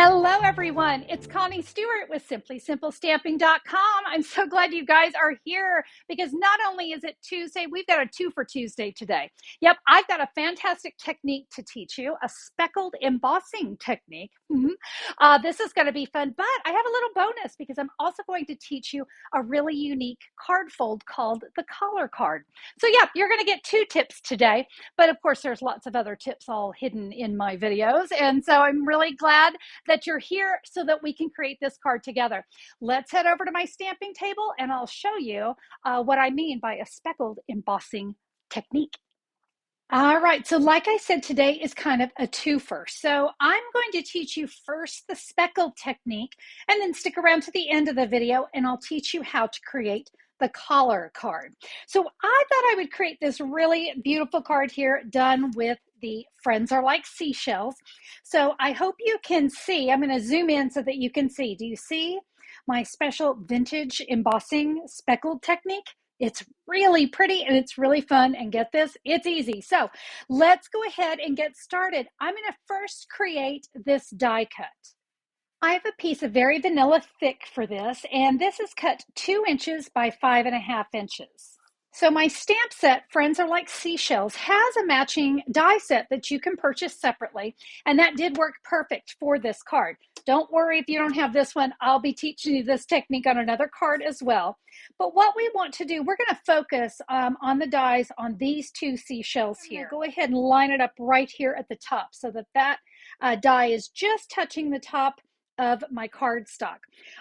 Hello, everyone. It's Connie Stewart with SimplySimpleStamping.com. I'm so glad you guys are here because not only is it Tuesday, we've got a 2 for Tuesday today. Yep, I've got a fantastic technique to teach you, a speckled embossing technique. This is going to be fun, but I have a little bonus because I'm also going to teach you a really unique card fold called the collar card. So yeah, you're going to get 2 tips today, but of course there's lots of other tips all hidden in my videos. And so I'm really glad that you're here so that we can create this card together. Let's head over to my stamping table and I'll show you what I mean by a speckled embossing technique. All right, so like I said, today is kind of a twofer. So I'm going to teach you first the speckled technique and then stick around to the end of the video and I'll teach you how to create the collar card. So I thought I would create this really beautiful card here done with the Friends Are Like Seashells. So I hope you can see. I'm going to zoom in so that you can see. Do you see my special vintage embossing speckled technique? It's really pretty and it's really fun, and get this, it's easy. So let's go ahead and get started. I'm going to first create this die cut. I have a piece of very vanilla thick for this, and this is cut 2 inches by 5.5 inches. So my stamp set, Friends Are Like Seashells, has a matching die set that you can purchase separately, and that did work perfect for this card. Don't worry if you don't have this one. I'll be teaching you this technique on another card as well. But what we want to do, we're going to focus on the dies on these 2 seashells here. Go ahead and line it up right here at the top so that that die is just touching the top of my cardstock.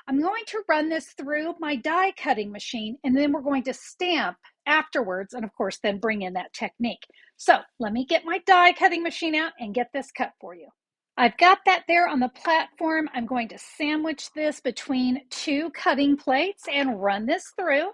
I'm going to run this through my die cutting machine, and then we're going to stamp afterwards, and of course then bring in that technique. So let me get my die cutting machine out and get this cut for you. I've got that there on the platform. I'm going to sandwich this between 2 cutting plates and run this through.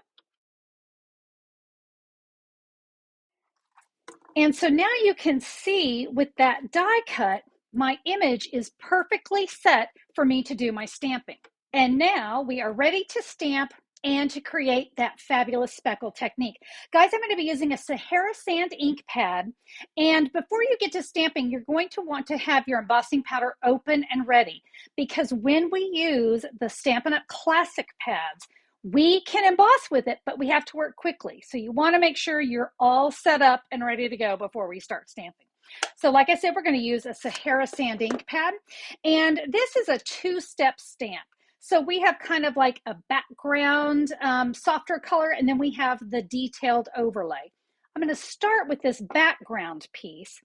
And so now you can see with that die cut, my image is perfectly set for me to do my stamping. And now we are ready to stamp and to create that fabulous speckle technique. Guys, I'm going to be using a Sahara Sand ink pad. And before you get to stamping, you're going to want to have your embossing powder open and ready, because when we use the Stampin' Up! Classic pads, we can emboss with it, but we have to work quickly. So you want to make sure you're all set up and ready to go before we start stamping. So like I said, we're going to use a Sahara Sand ink pad, and this is a 2-step stamp. So we have kind of like a background, softer color, and then we have the detailed overlay. I'm going to start with this background piece,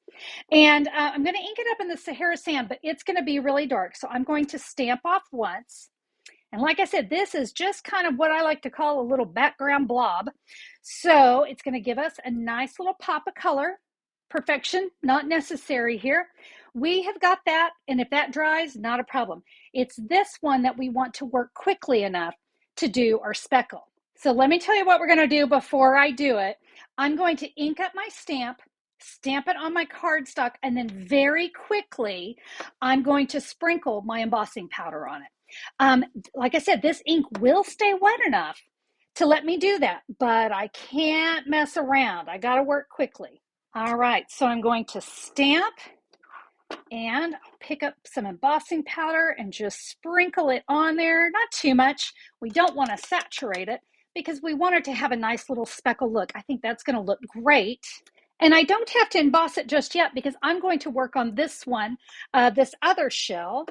and I'm going to ink it up in the Sahara Sand, but it's going to be really dark. So I'm going to stamp off once. And like I said, this is just kind of what I like to call a little background blob. So it's going to give us a nice little pop of color. Perfection, not necessary here. We have got that, and if that dries, not a problem. It's this one that we want to work quickly enough to do our speckle. So let me tell you what we're going to do before I do it. I'm going to ink up my stamp it on my cardstock, and then very quickly, I'm going to sprinkle my embossing powder on it. Like I said, this ink will stay wet enough to let me do that, but I can't mess around. I got to work quickly. All right, so I'm going to stamp and pick up some embossing powder and just sprinkle it on there. Not too much. We don't want to saturate it because we want it to have a nice little speckle look. I think that's going to look great. And I don't have to emboss it just yet because I'm going to work on this one, this other shell.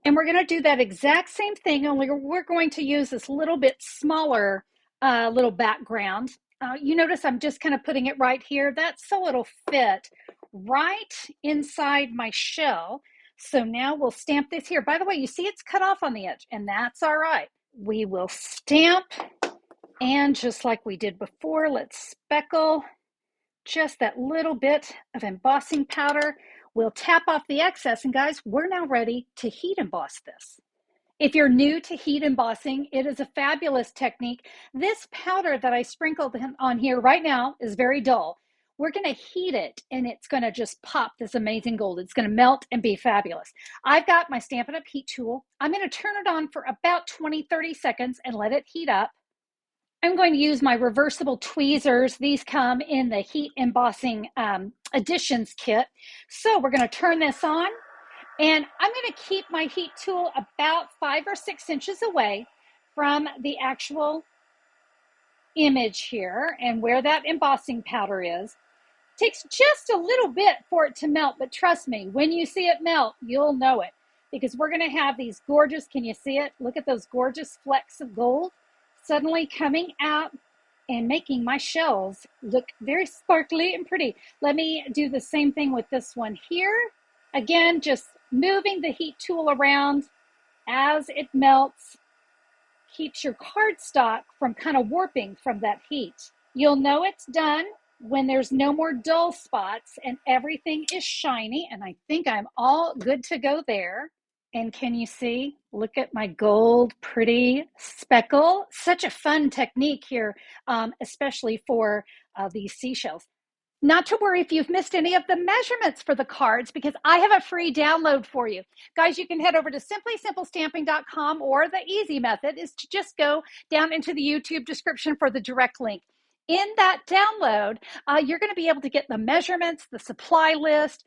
And we're going to do that exact same thing, only we're going to use this little bit smaller little background. You notice I'm just kind of putting it right here. That's so it'll fit right inside my shell. So now we'll stamp this here. By the way, you see it's cut off on the edge, and that's all right. We will stamp, and just like we did before, let's speckle just that little bit of embossing powder. We'll tap off the excess, and guys, we're now ready to heat emboss this. If you're new to heat embossing, it is a fabulous technique. This powder that I sprinkled on here right now is very dull. We're going to heat it, and it's going to just pop this amazing gold. It's going to melt and be fabulous. I've got my Stampin' Up! Heat tool. I'm going to turn it on for about 20-30 seconds and let it heat up. I'm going to use my reversible tweezers. These come in the heat embossing additions kit. So we're going to turn this on. And I'm going to keep my heat tool about 5 or 6 inches away from the actual image here and where that embossing powder is. It takes just a little bit for it to melt, but trust me, when you see it melt, you'll know it, because we're going to have these gorgeous, can you see it? Look at those gorgeous flecks of gold suddenly coming out and making my shells look very sparkly and pretty. Let me do the same thing with this one here. Again, just moving the heat tool around as it melts keeps your cardstock from kind of warping from that heat. You'll know it's done when there's no more dull spots and everything is shiny, and I think I'm all good to go there. And can you see? Look at my gold, pretty speckle. Such a fun technique here, especially for these seashells. Not to worry if you've missed any of the measurements for the cards, because I have a free download for you. Guys, you can head over to simplysimplestamping.com, or the easy method is to just go down into the YouTube description for the direct link. In that download, you're going to be able to get the measurements, the supply list,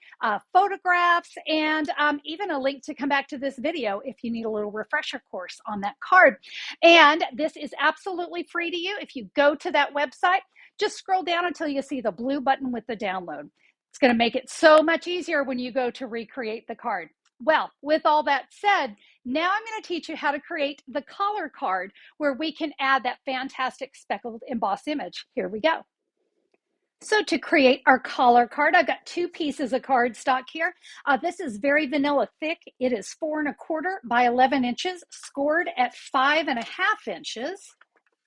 photographs, and even a link to come back to this video if you need a little refresher course on that card. And this is absolutely free to you. If you go to that website, just scroll down until you see the blue button with the download. It's going to make it so much easier when you go to recreate the card. Well, with all that said, now I'm going to teach you how to create the collar card where we can add that fantastic speckled emboss image. Here we go. So to create our collar card, I've got 2 pieces of cardstock here. This is very vanilla thick. It is 4 1/4 by 11 inches, scored at 5 1/2 inches.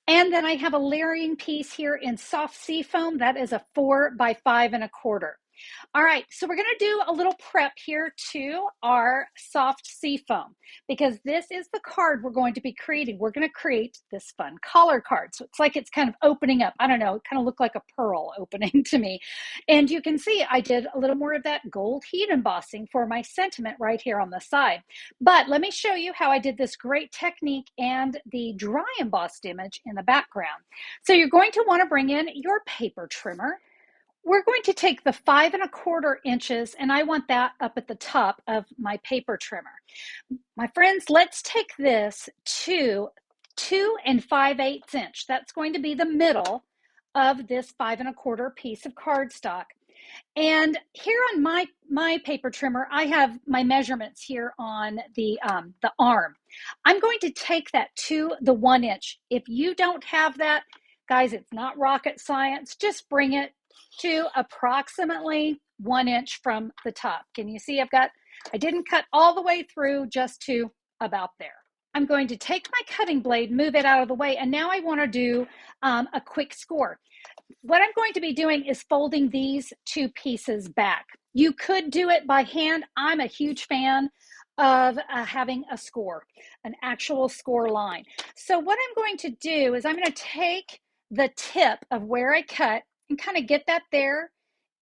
And then I have a layering piece here in soft seafoam. That is a 4 by 5 1/4. All right, so we're going to do a little prep here to our soft seafoam, because this is the card we're going to be creating. We're going to create this fun collar card. So it's like it's kind of opening up. I don't know, it kind of looked like a pearl opening to me. And you can see I did a little more of that gold heat embossing for my sentiment right here on the side. But let me show you how I did this great technique and the dry embossed image in the background. So you're going to want to bring in your paper trimmer. We're going to take the 5 1/4 inches, and I want that up at the top of my paper trimmer. My friends, let's take this to 2 5/8 inch. That's going to be the middle of this 5 1/4 piece of cardstock. And here on my paper trimmer, I have my measurements here on the arm. I'm going to take that to the 1 inch. If you don't have that, guys, it's not rocket science. Just bring it to approximately 1 inch from the top. Can you see I didn't cut all the way through, just to about there. I'm going to take my cutting blade, move it out of the way, and now I want to do a quick score. What I'm going to be doing is folding these 2 pieces back. You could do it by hand. I'm a huge fan of having a score, an actual score line. So what I'm going to do is I'm going to take the tip of where I cut and kind of get that there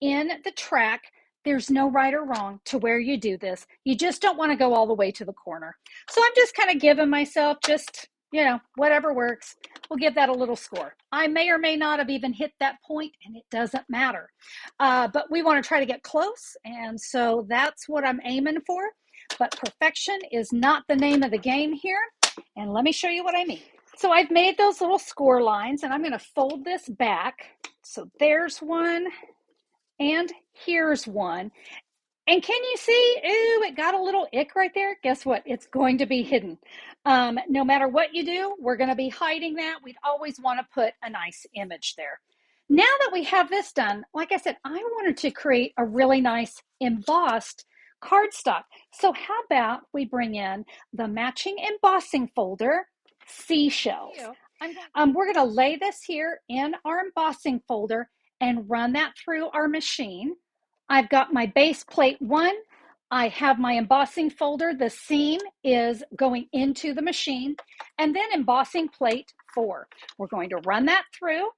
in the track. There's no right or wrong to where you do this. You just don't want to go all the way to the corner. So I'm just kind of giving myself just, whatever works. We'll give that a little score. I may or may not have even hit that point, and it doesn't matter. But we want to try to get close, and so that's what I'm aiming for. But perfection is not the name of the game here. And let me show you what I mean. So I've made those little score lines, and I'm going to fold this back. So there's one, and here's one. And can you see, ooh, it got a little ick right there. Guess what? It's going to be hidden. No matter what you do, we're going to be hiding that. We'd always want to put a nice image there. Now that we have this done, like I said, I wanted to create a really nice embossed cardstock. So how about we bring in the matching embossing folder, seashells. We're going to lay this here in our embossing folder and run that through our machine. I've got my base plate 1. I have my embossing folder. The seam is going into the machine. And then embossing plate 4. We're going to run that through.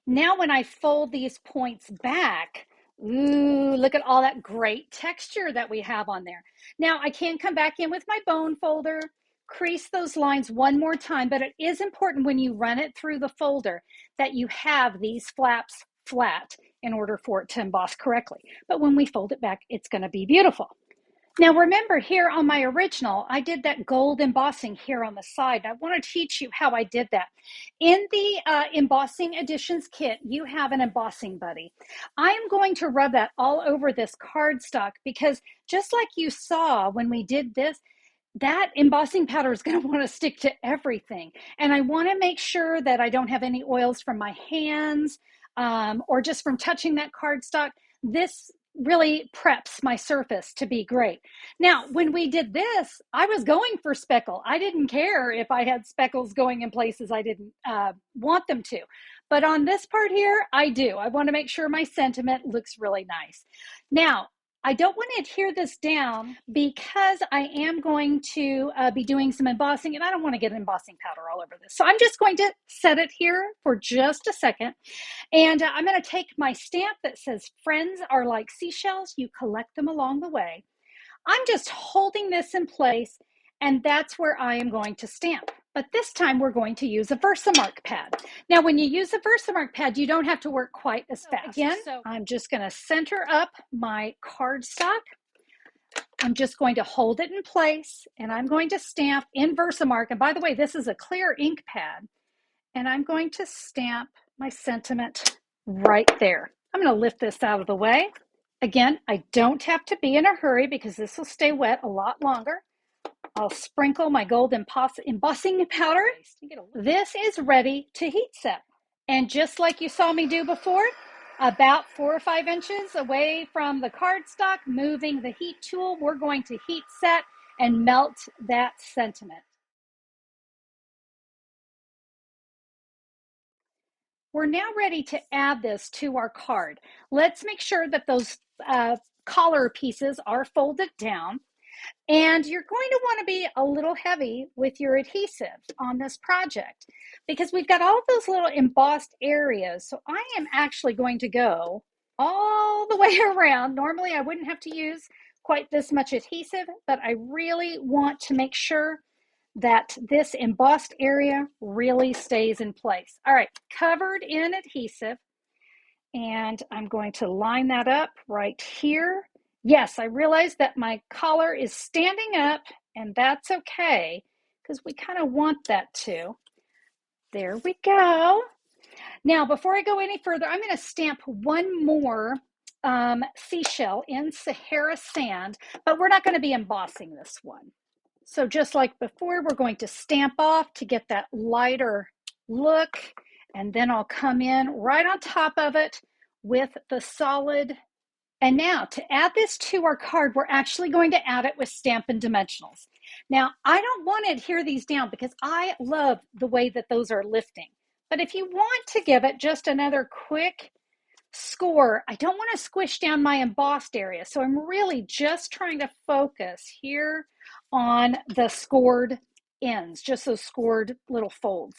Now when I fold these points back, ooh, look at all that great texture that we have on there. Now I can come back in with my bone folder, crease those lines one more time, but it is important when you run it through the folder that you have these flaps flat in order for it to emboss correctly. But when we fold it back, it's going to be beautiful. Now remember, here on my original, I did that gold embossing here on the side. I want to teach you how I did that. In the embossing additions kit, you have an embossing buddy. I am going to rub that all over this cardstock because just like you saw when we did this, that embossing powder is going to want to stick to everything. And I want to make sure that I don't have any oils from my hands or just from touching that cardstock. This really preps my surface to be great. Now, when we did this, I was going for speckle. I didn't care if I had speckles going in places I didn't want them to. But on this part here, I do. I want to make sure my sentiment looks really nice. Now, I don't want to adhere this down because I am going to be doing some embossing and I don't want to get embossing powder all over this. So I'm just going to set it here for just a second. And I'm going to take my stamp that says friends are like seashells. You collect them along the way. I'm just holding this in place and that's where I am going to stamp. But this time we're going to use a Versamark pad. Now, when you use a Versamark pad, you don't have to work quite as fast. Again, I'm just going to center up my cardstock. I'm just going to hold it in place and I'm going to stamp in Versamark. And by the way, this is a clear ink pad. And I'm going to stamp my sentiment right there. I'm going to lift this out of the way. Again, I don't have to be in a hurry because this will stay wet a lot longer. I'll sprinkle my gold embossing powder. This is ready to heat set. And just like you saw me do before, about 4 or 5 inches away from the cardstock, moving the heat tool, we're going to heat set and melt that sentiment. We're now ready to add this to our card. Let's make sure that those collar pieces are folded down. And you're going to want to be a little heavy with your adhesive on this project because we've got all those little embossed areas. So I am actually going to go all the way around. Normally I wouldn't have to use quite this much adhesive, but I really want to make sure that this embossed area really stays in place. All right, covered in adhesive. And I'm going to line that up right here. Yes, I realize that my collar is standing up and that's okay because we kind of want that to. There we go. Now, before I go any further, I'm going to stamp one more seashell in Sahara sand, but we're not going to be embossing this one. So just like before, we're going to stamp off to get that lighter look, and then I'll come in right on top of it with the solid. And now to add this to our card, we're actually going to add it with Stampin' Dimensionals. Now, I don't want to adhere these down because I love the way that those are lifting. But if you want to give it just another quick score, I don't want to squish down my embossed area. So I'm really just trying to focus here on the scored ends, just those scored little folds.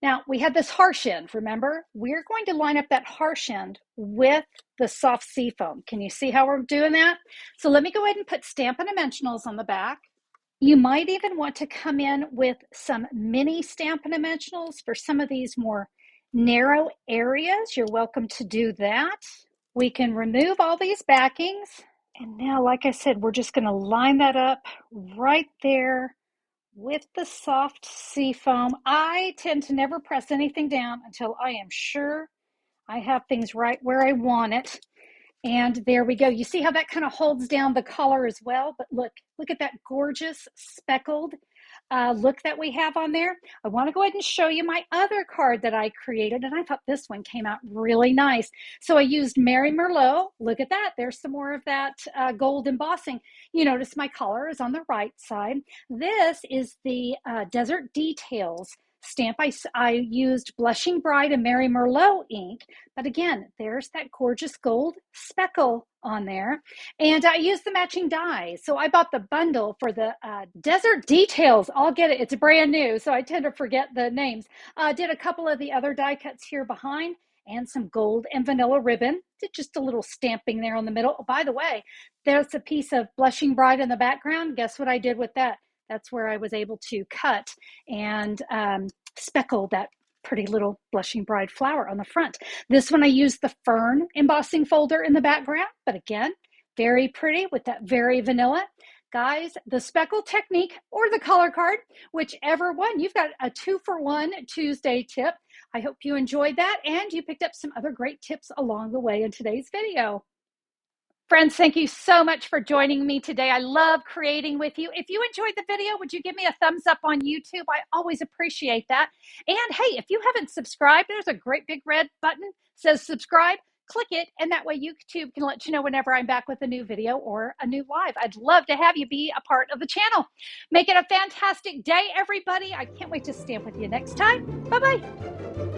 Now, we had this harsh end, remember? We're going to line up that harsh end with the soft seafoam. Can you see how we're doing that? So let me go ahead and put Stampin' Dimensionals on the back. You might even want to come in with some mini Stampin' Dimensionals for some of these more narrow areas. You're welcome to do that. We can remove all these backings. And now, like I said, we're just going to line that up right there with the soft seafoam. I tend to never press anything down until I am sure I have things right where I want it. And there we go. You see how that kind of holds down the color as well? But look at that gorgeous speckled look that we have on there. I want to go ahead and show you my other card that I created, and I thought this one came out really nice. So I used Mary Merlot. Look at that. There's some more of that gold embossing. You notice my color is on the right side. This is the Desert Details stamp. I used Blushing Bride and Mary Merlot ink, but again, there's that gorgeous gold speckle on there. And I used the matching dies. So I bought the bundle for the Desert Details. I'll get it. It's brand new, so I tend to forget the names. Did a couple of the other die cuts here behind and some gold and vanilla ribbon. Did just a little stamping there on the middle. Oh, by the way, there's a piece of Blushing Bride in the background. Guess what I did with that? That's where I was able to cut and speckle that pretty little blushing bride flower on the front. This one I used the fern embossing folder in the background, but again, very pretty with that very vanilla. Guys, the speckle technique or the color card, whichever one, you've got a 2-for-1 Tuesday tip. I hope you enjoyed that and you picked up some other great tips along the way in today's video. Friends, thank you so much for joining me today. I love creating with you. If you enjoyed the video, would you give me a thumbs up on YouTube? I always appreciate that. And hey, if you haven't subscribed, there's a great big red button says subscribe. Click it, and that way YouTube can let you know whenever I'm back with a new video or a new live. I'd love to have you be a part of the channel. Make it a fantastic day, everybody. I can't wait to stamp with you next time. Bye-bye.